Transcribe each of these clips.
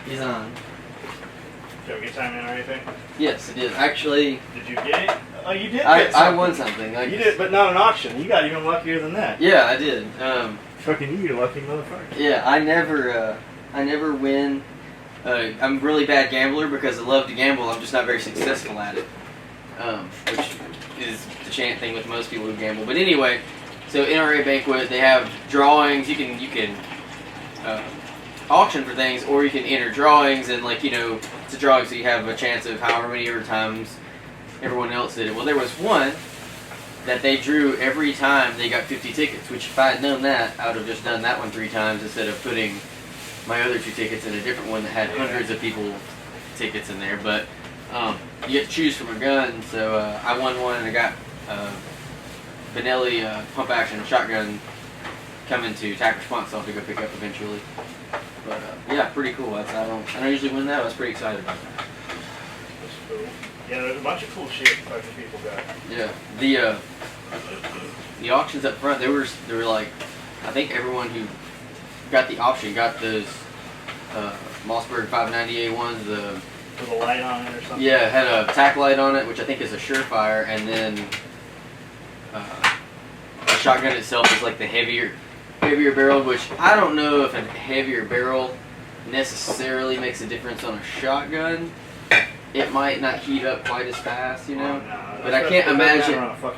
He's on. Did you have a good time in or anything? Yes, I did. Actually... Did you get it? Oh, you did get something. I won something. You did, but not an auction. You got even luckier than that. Yeah, I did. Fucking you lucky motherfucker. Yeah, I never win. I'm a really bad gambler because I love to gamble. I'm just not very successful at it. Which is the thing with most people who gamble. But anyway, so NRA Banquet, they have drawings. You can auction for things, or you can enter drawings, and it's a drawing, so you have a chance of however many times everyone else did it. Well, there was one that they drew every time they got 50 tickets, which if I had known that, I would have just done that one 3 times instead of putting my other 2 tickets in a different one that had hundreds of people tickets in there. But you get to choose from a gun, so I won one, and I got Benelli pump action shotgun coming to TAC Response, so I'll have to go pick up eventually. But yeah, pretty cool. I don't usually win that. I was pretty excited about that. That's cool. Yeah, there's a bunch of cool shit fucking people got. Yeah, the auctions up front, they were like, I think everyone who got the option got those Mossberg 590A ones. With a light on it or something. Yeah, it had a tack light on it, which I think is a Surefire, and then the shotgun itself is like the heavier barrel, which I don't know if a heavier barrel necessarily makes a difference on a shotgun. It might not heat up quite as fast, Oh, no. But I can't imagine.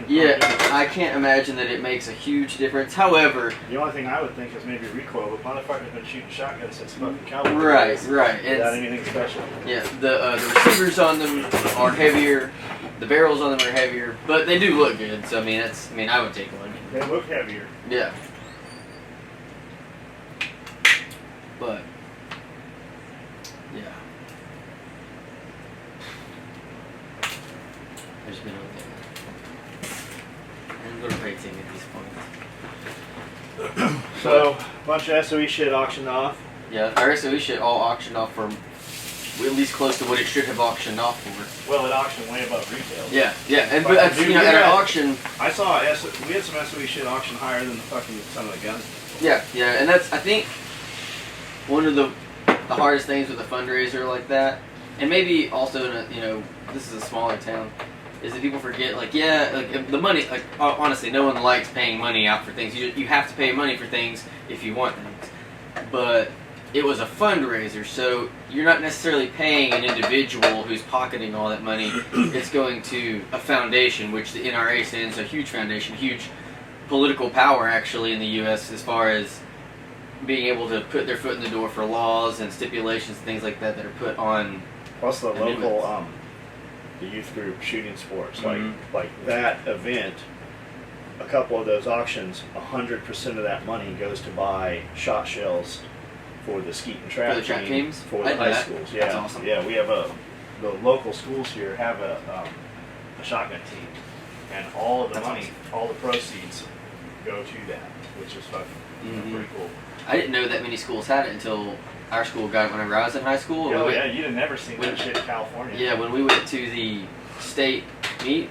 Yeah, I can't imagine that it makes a huge difference. However, the only thing I would think is maybe recoil, but motherfucker's been shooting shotguns since fucking cowboy. Right. Without anything special. Yeah, the receivers on them are heavier. The barrels on them are heavier, but they do look good. So I would take one. They look heavier. Yeah. But yeah. There's been I'm going to rating at these points. So, a bunch of SOE shit auctioned off. Yeah, our SOE shit all auctioned off for at least close to what it should have auctioned off for. Well, it auctioned way above retail. Yeah, and but at an auction. I saw we had some SOE shit auction higher than some of the guns. Yeah, and that's I think one of the hardest things with a fundraiser like that, and maybe also in a this is a smaller town, is that people forget the money. Like honestly, no one likes paying money out for things. You have to pay money for things if you want things, but it was a fundraiser, so you're not necessarily paying an individual who's pocketing all that money. It's going to a foundation, which the NRA stands, a huge foundation, huge political power actually in the U.S. as far as being able to put their foot in the door for laws and stipulations and things like that that are put on. Plus the local, the youth group shooting sports, like that event. A couple of those auctions, 100% of that money goes to buy shot shells for the skeet and trap, teams for the high schools. Yeah, that's awesome. Yeah, we have the local schools here have a shotgun team, and all of the money, all the proceeds, go to that, which is fucking pretty cool. I didn't know that many schools had it until our school got it whenever I was in high school. Oh yeah, you'd have never seen that shit in California. Yeah, when we went to the state meet,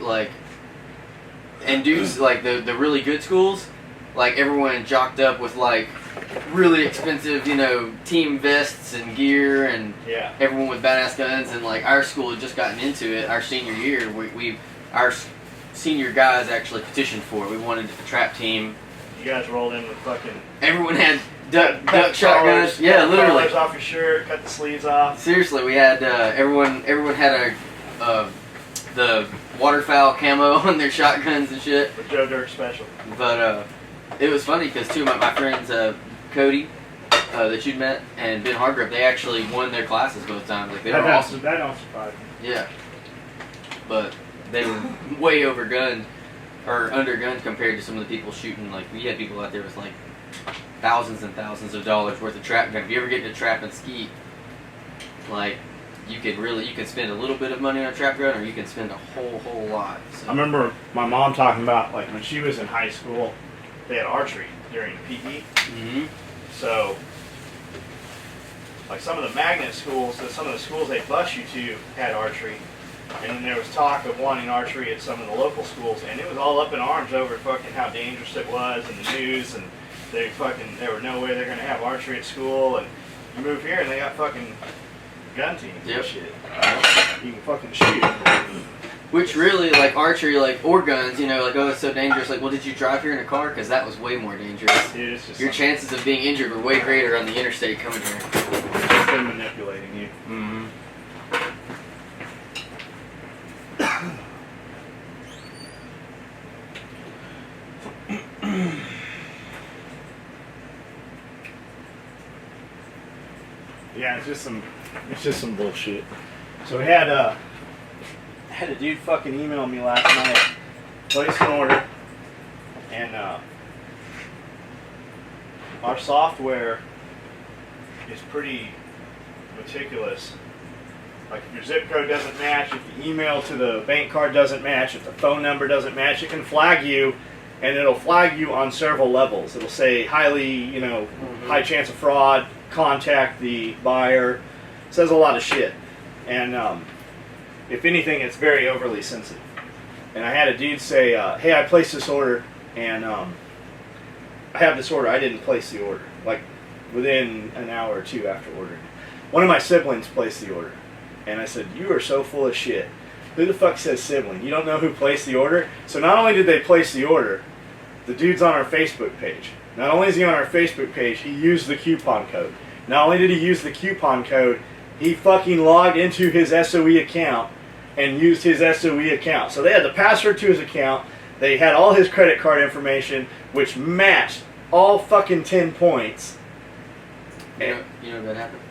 and dudes, the really good schools, everyone jocked up with really expensive, team vests and gear, and everyone with badass guns, and our school had just gotten into it. Our senior year, our senior guys actually petitioned for it. We wanted a trap team. You guys rolled in with fucking. Everyone had duck shotguns. Yeah, literally. Collars off your shirt, cut the sleeves off. Seriously, we had everyone had the waterfowl camo on their shotguns and shit. For Joe Dirt special. But it was funny because two of my friends, Cody, that you'd met, and Ben Hargrove, they actually won their classes both times. They were awesome. That don't surprise me. Yeah, but they were way overgunned or undergunned compared to some of the people shooting. We had people out there with thousands and thousands of dollars worth of trap gun. If you ever get into trap and skeet, you can spend a little bit of money on a trap gun, or you can spend a whole lot. So. I remember my mom talking about when she was in high school, they had archery during PE. Mm-hmm. So, some of the magnet schools, some of the schools they bus you to had archery, and then there was talk of wanting archery at some of the local schools, and it was all up in arms over fucking how dangerous it was in the news, and there were no way they're gonna have archery at school, and you move here and they got fucking gun teams Yep. and shit. You can fucking shoot. Which really, like archery, like or guns, you know, like oh, it's so dangerous. Like, well, did you drive here in a car? Because that was way more dangerous. Dude, it's just Your chances of being injured were way greater on the interstate coming here. it's been manipulating you. Mm-hmm. Yeah, it's just some bullshit. So we had a dude fucking email me last night, placed an order, and our software is pretty meticulous. Like if your zip code doesn't match, if the email to the bank card doesn't match, if the phone number doesn't match, it can flag you, and it'll flag you on several levels. It'll say highly, high chance of fraud, contact the buyer. It says a lot of shit. And if anything, it's very overly sensitive. And I had a dude say, hey, I placed this order, and I have this order. I didn't place the order. Like, within an hour or two after ordering. One of my siblings placed the order. And I said, you are so full of shit. Who the fuck says sibling? You don't know who placed the order? So not only did they place the order, the dude's on our Facebook page. Not only is he on our Facebook page, he used the coupon code. Not only did he use the coupon code, he fucking logged into his SOE account and used his SOE account. So they had the password to his account. They had all his credit card information, which matched all fucking 10 points. You know what happened?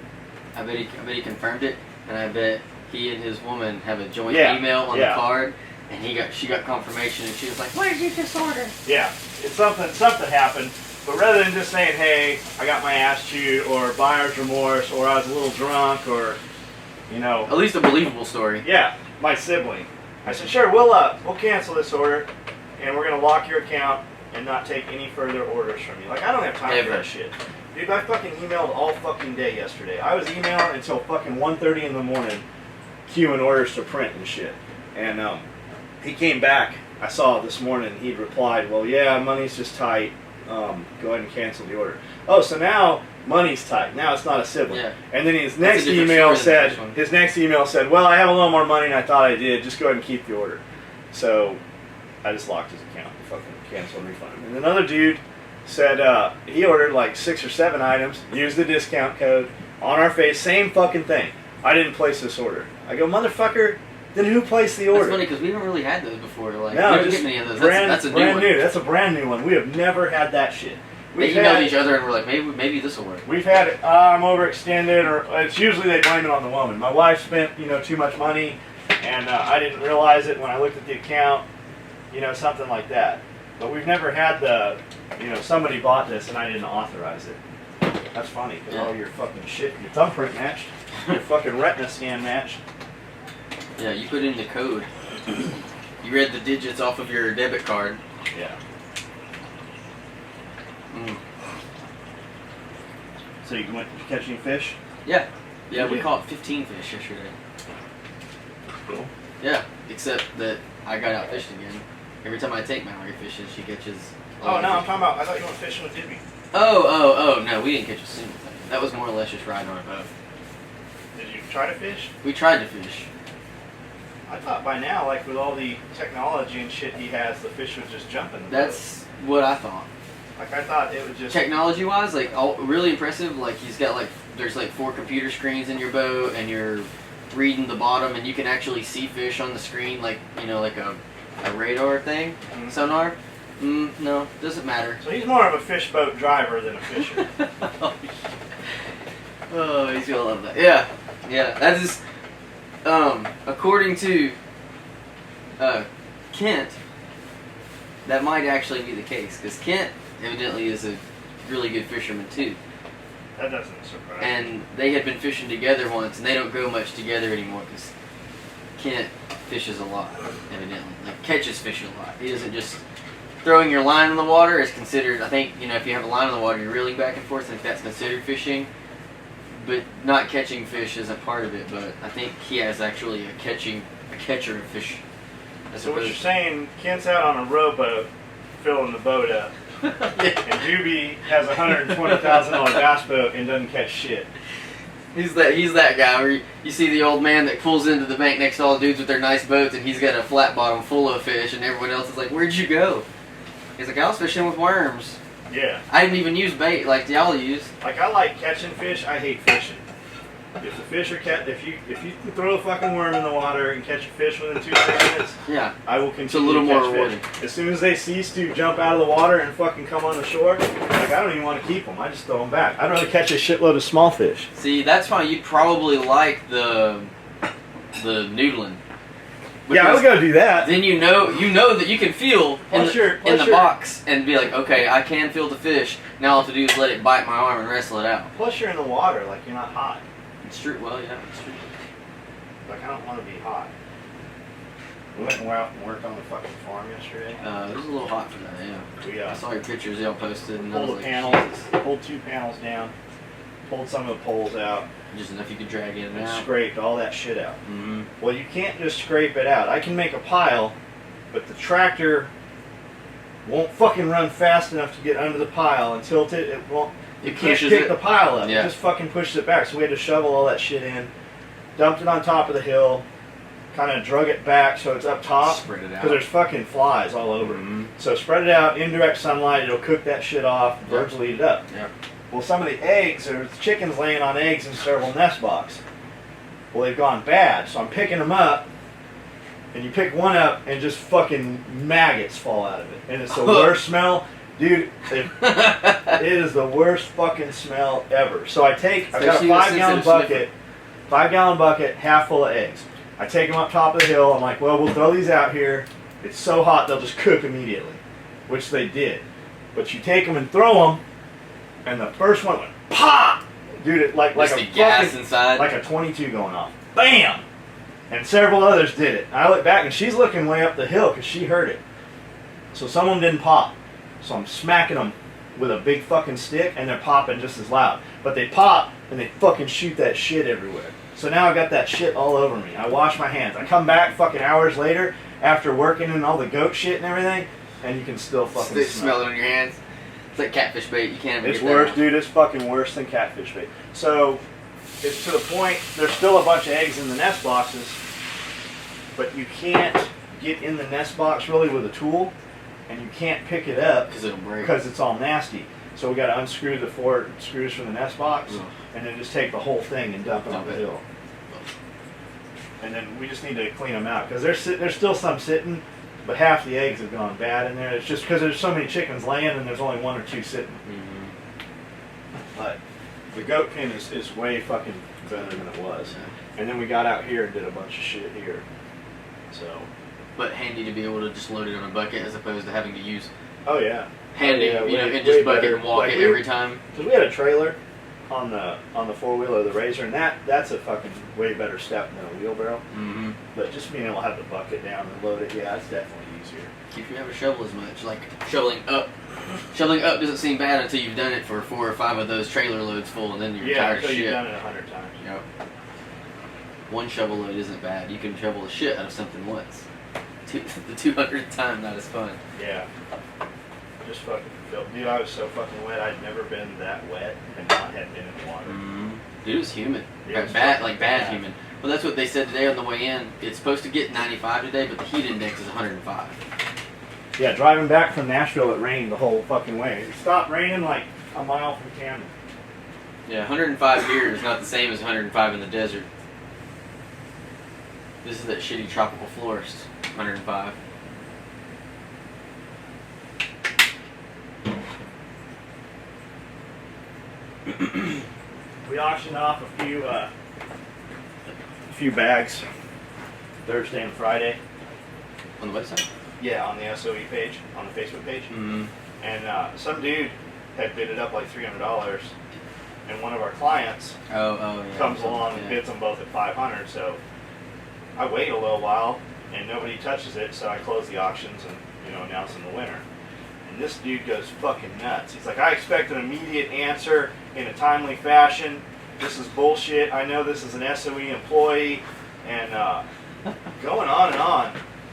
I bet he confirmed it, and I bet he and his woman have a joint email on the card, and she got confirmation, and she was like, "What did you just order?" Yeah, it's something happened. But rather than just saying, "Hey, I got my ass chewed," or "buyer's remorse," or "I was a little drunk," or at least a believable story. Yeah, my sibling. I said, "Sure, we'll cancel this order, and we're gonna lock your account and not take any further orders from you." Like, I don't have time for that shit. Dude, I fucking emailed all fucking day yesterday. I was emailing until fucking 1:30 in the morning, queuing orders to print and shit. And he came back. I saw this morning. He'd replied, "Well, yeah, money's just tight. Go ahead and cancel the order." Oh, so now money's tight. Now it's not a sibling. Yeah. And then his next email said, "Well, I have a little more money than I thought I did. Just go ahead and keep the order." So I just locked his account. Fucking cancel and refund him. And another dude said he ordered like 6 or 7 items, used the discount code on our face, same fucking thing. I didn't place this order. I go, motherfucker, then who placed the order? That's funny because we haven't really had those before. Like, no, we didn't just get many of those. Brand, That's a brand new one. That's a brand new one. We have never had that shit. They emailed each other and we're like, maybe this will work. We've had it, I'm overextended, or it's usually they blame it on the woman. My wife spent, too much money, and I didn't realize it when I looked at the account, something like that. But we've never had the, somebody bought this and I didn't authorize it. That's funny, because all your fucking shit, your thumbprint matched, your fucking retina scan matched. Yeah, you put in the code. You read the digits off of your debit card. Yeah. Mm. So you went to catch any fish? Yeah. Yeah, we caught 15 fish yesterday. Cool. Yeah, except that I got out fished again. Every time I take Mallory fishing, she catches. Oh, no, I'm talking about, I thought you went fishing with Dibby. Oh, no, we didn't catch a single thing. That was more or less just riding on a boat. Did you try to fish? We tried to fish. I thought by now, like with all the technology and shit he has, the fish would just jump in the That's what I thought. Like, I thought it would just... Technology-wise, like, really impressive. Like, he's got, like, there's, like, 4 computer screens in your boat, and you're reading the bottom, and you can actually see fish on the screen, like, like a radar thing, sonar. No, doesn't matter. So he's more of a fish boat driver than a fisher. Oh, he's gonna love that. Yeah, that is, according to Kent, that might actually be the case, because Kent evidently is a really good fisherman too. That doesn't surprise me. And they had been fishing together once, and they don't go much together anymore, because Kent fishes a lot, evidently. Like, catches fish a lot. He isn't just throwing your line in the water is considered, I think, if you have a line in the water, you're reeling back and forth, I think that's considered fishing. But not catching fish isn't part of it, but I think he has actually a catcher of fish. So what you're saying, Kent's out on a rowboat, filling the boat up, and Doobie has a $120,000 bass boat and doesn't catch shit. He's that guy where you see the old man that pulls into the bank next to all the dudes with their nice boats, and he's got a flat bottom full of fish, and everyone else is like, "Where'd you go?" He's like, "I was fishing with worms. Yeah. I didn't even use bait like y'all use." Like, I like catching fish. I hate fishing. If the fish are if you throw a fucking worm in the water and catch a fish within 2-3 minutes, Yeah, I will continue it's a little to catch more rewarding. fish. As soon as they cease to jump out of the water and fucking come on the shore, like, I don't even want to keep them. I just throw them back. I'd rather catch a shitload of small fish. See, that's why you'd probably like the noodling. Yeah, I would go do that. Then you know that you can feel in the box and be like, okay, I can feel the fish. Now all I have to do is let it bite my arm and wrestle it out. Plus, you're in the water, like, you're not hot. It's true. Well, yeah, it's true. Like, I don't want to be hot. We went and out and worked on the fucking farm yesterday. It was a little hot for that, yeah. We I saw your pictures y'all posted, and I pulled was the like, panels, Jesus. pulled 2 panels down, pulled some of the poles out, Just enough you could drag in and and out. scraped all that shit out. Mm-hmm. Well, you can't just scrape it out. I can make a pile, but the tractor won't fucking run fast enough to get under the pile and tilt it. It won't. You can't pick the pile up. Yeah. It just fucking pushes it back. So we had to shovel all that shit in, dumped it on top of the hill, kind of drug it back so it's up top. Spread it out. Because there's fucking flies all over. Mm-hmm. So spread it out, indirect sunlight, it'll cook that shit off, birds will eat it up. Yeah. Well, some of the eggs, there's chickens laying on eggs in several nest boxes. Well, they've gone bad, so I'm picking them up, and you pick one up, and just fucking maggots fall out of it. And it's the worst smell. Dude, it is the worst fucking smell ever. So I've got a 5-gallon bucket, 5-gallon bucket, half full of eggs. I take them up top of the hill. I'm like, well, we'll throw these out here. It's so hot, they'll just cook immediately, which they did. But you take them and throw them, and the first one went pop, dude. It like a gas fucking, inside, like a 22 going off, bam. And several others did it. I look back, and she's looking way up the hill because she heard it. So some of them didn't pop. So I'm smacking them with a big fucking stick, and they're popping just as loud. But they pop, and they fucking shoot that shit everywhere. So now I got that shit all over me. I wash my hands. I come back fucking hours later after working in all the goat shit and everything, and you can still fucking smell it on your hands. It's like catfish bait. You can't even It's worse, dude. It's fucking worse than catfish bait. So it's to the point, there's still a bunch of eggs in the nest boxes, but you can't get in the nest box really with a tool, and you can't pick it up because it'll break. Because it's all nasty. So we got to unscrew the 4 screws from the nest box, and then just take the whole thing and dump it on the hill. And then we just need to clean them out because there's still some sitting, but half the eggs have gone bad in there. It's just because there's so many chickens laying and there's only 1 or 2 sitting. Mm-hmm. But the goat pen is way fucking better than it was. And then we got out here and did a bunch of shit here. So. But handy to be able to just load it on a bucket as opposed to having to use. Oh yeah. Handy, yeah, and just bucket and walk it every time. Because we had a trailer on the 4-wheeler, the Razor, and that's a fucking way better step than a wheelbarrow. Mm-hmm. But just being able to have the bucket down and load it, yeah, it's definitely easier. You can never shovel as much. Like shoveling up. Shoveling up doesn't seem bad until you've done it for 4 or 5 of those trailer loads full, and then you're tired of shit. Yeah, you've done it 100 times. Yep. 1 shovel load isn't bad. You can shovel the shit out of something once. The 200th time, not as fun. Yeah. Just fucking felt. Dude, I was so fucking wet. I'd never been that wet and not had been in the water. Mm-hmm. Dude, it was humid. Yeah, it was bad humid. Well, that's what they said today on the way in. It's supposed to get 95 today, but the heat index is 105. Yeah, driving back from Nashville, it rained the whole fucking way. It stopped raining like a mile from Camden. Yeah, 105 here is not the same as 105 in the desert. This is that shitty tropical florist. 105. We auctioned off a few bags Thursday and Friday. On the website? Yeah, on the SOE page, on the Facebook page. Mm-hmm. And some dude had bid it up like $300, and one of our clients comes along and bids them both at $500. So I wait a little while, and nobody touches it, so I close the auctions and announce them the winner. And this dude goes fucking nuts. He's like, I expect an immediate answer in a timely fashion. This is bullshit. I know this is an SOE employee, and going on and on.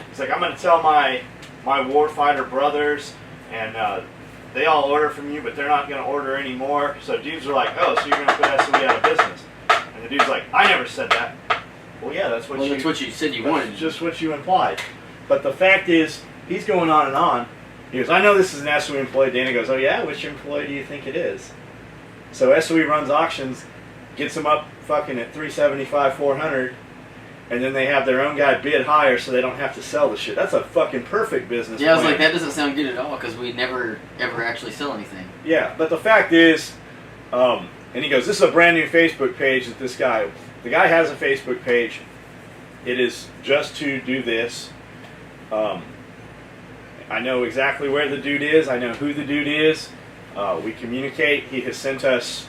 He's like, I'm going to tell my warfighter brothers, and they all order from you, but they're not going to order anymore. So dudes are like, oh, so you're going to put SOE out of business. dude's like, I never said that. Well, yeah, that's what that's what you said you wanted. Just what you implied. But the fact is, he's going on and on. He goes, I know this is an SOE employee. Dana goes, oh yeah, which employee do you think it is? So SOE runs auctions, gets them up fucking at 375, 400, and then they have their own guy bid higher so they don't have to sell the shit. That's a fucking perfect business Yeah, I was plan. like, that doesn't sound good at all because we never ever actually sell anything. Yeah, but the fact is, and he goes, this is a brand new Facebook page that the guy has a Facebook page. It is just to do this. I know exactly where the dude is. I know who the dude is. We communicate. He has sent us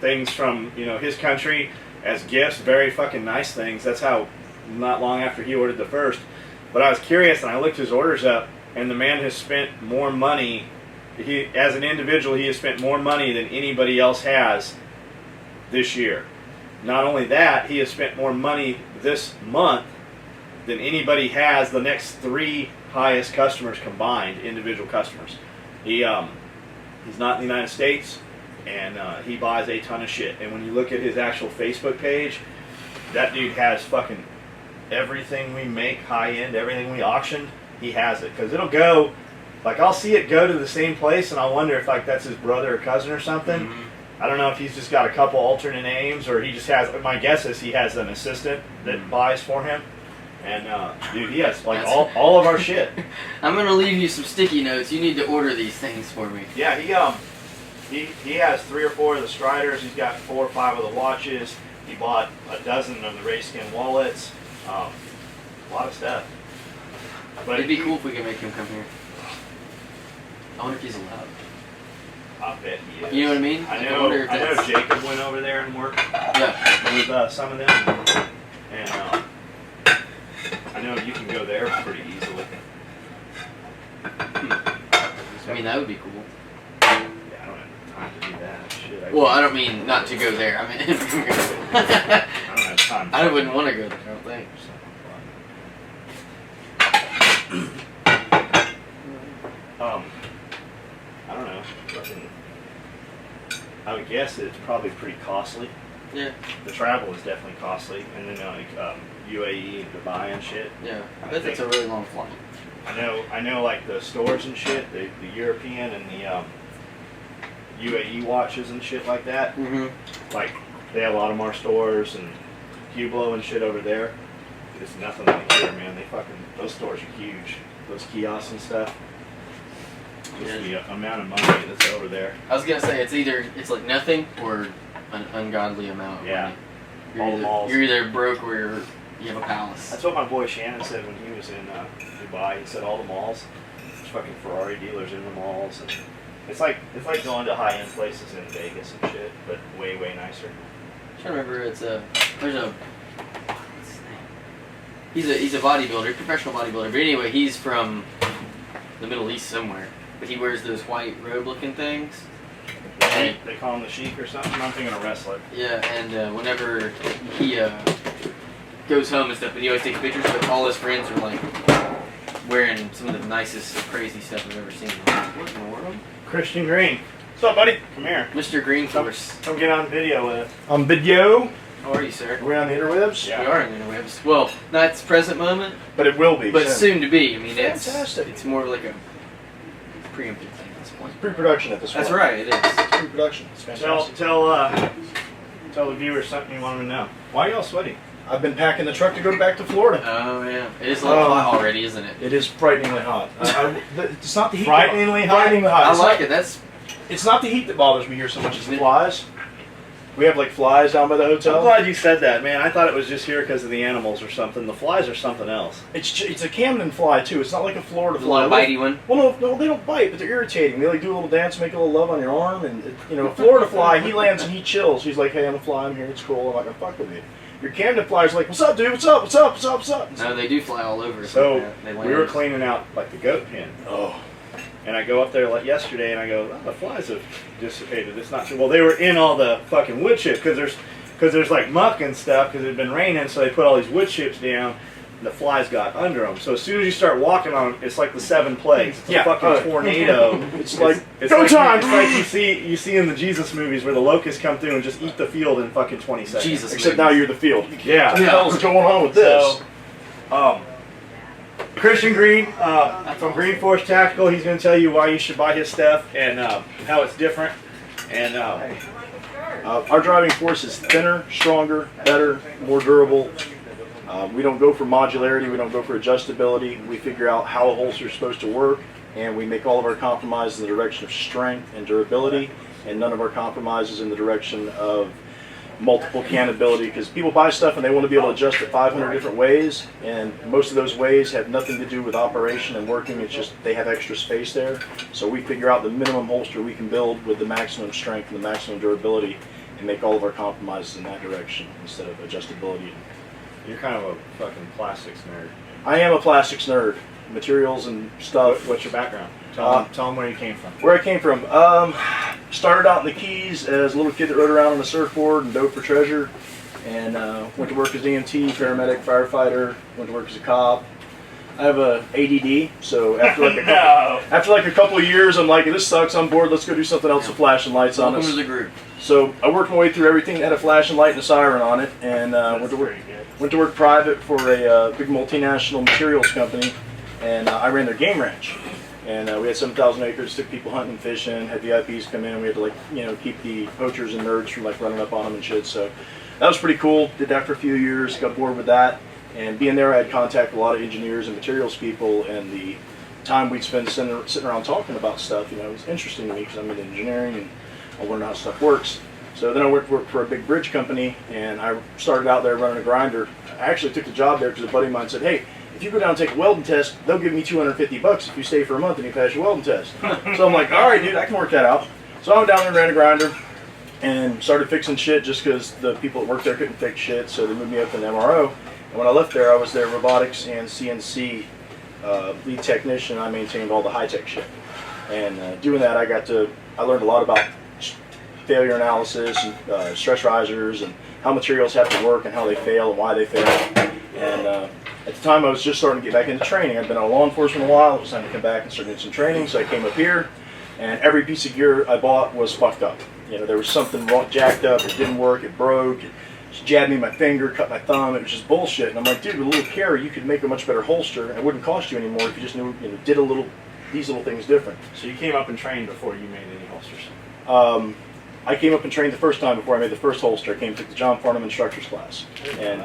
things from his country as gifts, very fucking nice things. That's how not long after he ordered the first. But I was curious and I looked his orders up, and the man has spent more money. He, as an individual, he has spent more money than anybody else has this year. Not only that, he has spent more money this month than anybody has the next 3 highest customers combined, individual customers. He's not in the United States, and he buys a ton of shit. And when you look at his actual Facebook page, that dude has fucking everything we make, high end, everything we auctioned, he has it. Because it'll go, like I'll see it go to the same place, and I'll wonder if like that's his brother or cousin or something. Mm-hmm. I don't know if he's just got a couple alternate names, or he just has, my guess is he has an assistant that buys for him. And dude, he has like all of our shit. I'm gonna leave you some sticky notes. You need to order these things for me. Yeah, he has 3 or 4 of the Striders. He's got 4 or 5 of the watches. He bought a dozen of the Rayskin wallets. A lot of stuff. But it'd be cool if we could make him come here. I wonder if he's allowed. I bet he is. You know what I mean? I know Jacob went over there and worked with some of them. And I know you can go there pretty easily. I mean, that would be cool. Yeah, I don't have time to do that. Shit. Well, I don't mean not to go there. I mean, I don't have time. I wouldn't want to go there, I don't think. I don't know. I would guess that it's probably pretty costly. Yeah. The travel is definitely costly, and then UAE and Dubai and shit. Yeah, I bet that's a really long flight. I know, like the stores and shit, the European and the UAE watches and shit like that. Mm-hmm. Like they have a lot of more stores and Hublot and shit over there. It's nothing like here, man. Those stores are huge. Those kiosks and stuff. Just the amount of money that's over there. I was gonna say it's like nothing or an ungodly amount of money. All the malls. You're either broke or you have a palace. That's what my boy Shannon said when he was in Dubai. He said all the malls, there's fucking Ferrari dealers in the malls, and it's like going to high end places in Vegas and shit, but way nicer. I'm trying to remember. There's a what's his name? He's a bodybuilder, professional bodybuilder. But anyway, he's from the Middle East somewhere. But he wears those white robe-looking things. They call him the Sheik or something. I'm thinking a wrestler. Yeah, and whenever he goes home and stuff, but he always takes pictures. But all his friends are like wearing some of the nicest, crazy stuff I've ever seen. What in the world? Christian Green. What's up, buddy? Come here. Mr. Green Force. Come get on video with us. On video? How are you, sir? We're on the interwebs? Yeah. We are on the interwebs. Well, not at the present moment, but it will be. But soon to be. I mean, fantastic. It's more like a preemptive thing at this point. It's pre-production at this point. That's right, it is. It's pre-production. It's fantastic. Tell the viewers something you want them to know. Why are y'all sweating? I've been packing the truck to go back to Florida. Oh, yeah. It is a little hot already, isn't it? It is frighteningly hot. It's not the heat. Frighteningly hot? Frighteningly hot. I like it. It's not the heat that bothers me here so much as the flies. We have like flies down by the hotel. I'm glad you said that, man. I thought it was just here because of the animals or something. The flies are something else. It's a Camden fly too. It's not like a Florida fly. The bitey one? Well, no, they don't bite, but they're irritating. They like do a little dance, make a little love on your arm, and a Florida fly, he lands and he chills. He's like, hey, I'm a fly, I'm here, it's cool, I'm not gonna fuck with you. Your Camden fly's like, what's up, dude? What's up? What's up? What's up? What's up? No, they do fly all over. So we were cleaning out like the goat pen. Oh. And I go up there like yesterday, and I go, oh, the flies have dissipated. It's not true. Well, they were in all the fucking wood chips because there's like muck and stuff because it had been raining, so they put all these wood chips down. the flies got under them. So as soon as you start walking on them, it's like the 7 plagues. It's Yeah. a fucking tornado. It's like, it's go like time! It's like you see in the Jesus movies where the locusts come through and just eat the field in fucking 20 seconds. Jesus. Except now you're the field. Yeah. What the hell's going on with this? So, Christian Green from Green Force Tactical, he's going to tell you why you should buy his stuff and how it's different. And our driving force is thinner, stronger, better, more durable. We don't go for modularity, we don't go for adjustability. We figure out how a holster is supposed to work, and we make all of our compromises in the direction of strength and durability, and none of our compromises in the direction of multiple cannability, because people buy stuff and they want to be able to adjust it 500 different ways, and most of those ways have nothing to do with operation and working. It's just they have extra space there. So we figure out the minimum holster we can build with the maximum strength and the maximum durability, and make all of our compromises in that direction instead of adjustability. you're kind of a fucking plastics nerd. I am a plastics nerd, materials and stuff. What's your background? Tell them where you came from. Where I came from, started out in the Keys as a little kid that rode around on a surfboard and dove for treasure, and went to work as EMT, paramedic, firefighter. Went to work as a cop. I have a ADD, so after like a couple of years, I'm like, this sucks. I'm bored. Let's go do something else with flashing lights on us. Welcome to the group. So I worked my way through everything that had a flashing light and a siren on it, and went to work private for a big multinational materials company, and I ran their game ranch. And we had 7,000 acres, took people hunting and fishing, had VIPs come in. We had to keep the poachers and nerds from running up on them and shit. So that was pretty cool. Did that for a few years, got bored with that. And being there, I had contact with a lot of engineers and materials people, and the time we'd spend sitting around talking about stuff, it was interesting to me because I'm in engineering and I learned how stuff works. So then I worked for a big bridge company, and I started out there running a grinder. I actually took the job there because a buddy of mine said, hey, if you go down and take a welding test, they'll give me $250 if you stay for a month and you pass your welding test. So I'm like, all right, dude, I can work that out. So I went down there and ran a grinder and started fixing shit just because the people that worked there couldn't fix shit, so they moved me up to an MRO. And when I left there, I was their robotics and CNC lead technician. I maintained all the high-tech shit. And doing that, I learned a lot about failure analysis and stress risers and how materials have to work and how they fail and why they fail. And at the time, I was just starting to get back into training. I'd been on law enforcement a while. It was time to come back and start doing some training. So I came up here, and every piece of gear I bought was fucked up. There was something wrong, jacked up. It didn't work. It broke. It jabbed me in my finger, cut my thumb. It was just bullshit. And I'm like, dude, with a little care, you could make a much better holster, and it wouldn't cost you anymore if you just knew, did these little things different. So you came up and trained before you made any holsters? I came up and trained the first time before I made the first holster. I came and took the John Farnham instructor's class. And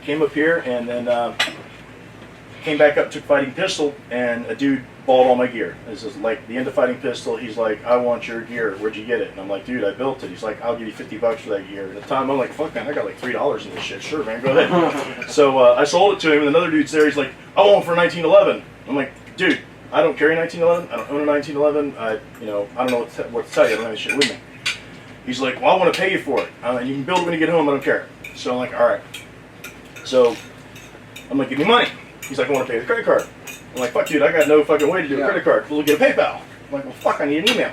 came up here and then came back up, took fighting pistol, and a dude bought all my gear. This is like the end of fighting pistol. He's like, I want your gear. Where'd you get it? And I'm like, dude, I built it. He's like, I'll give you $50 for that gear. At the time, I'm like, fuck man, I got like $3 in this shit. Sure, man, go ahead. So I sold it to him, and another dude's there. He's like, I want it for 1911. I'm like, dude, I don't carry 1911. I don't own a 1911. I don't know what to tell you. I don't have any shit with me. He's like, well, I want to pay you for it. And you can build it when you get home. I don't care. So I'm like, all right. So I'm like, give me money. He's like, I want to pay the credit card. I'm like, fuck, dude, I got no fucking way to do a credit card. We'll get a PayPal. I'm like, well, fuck, I need an email.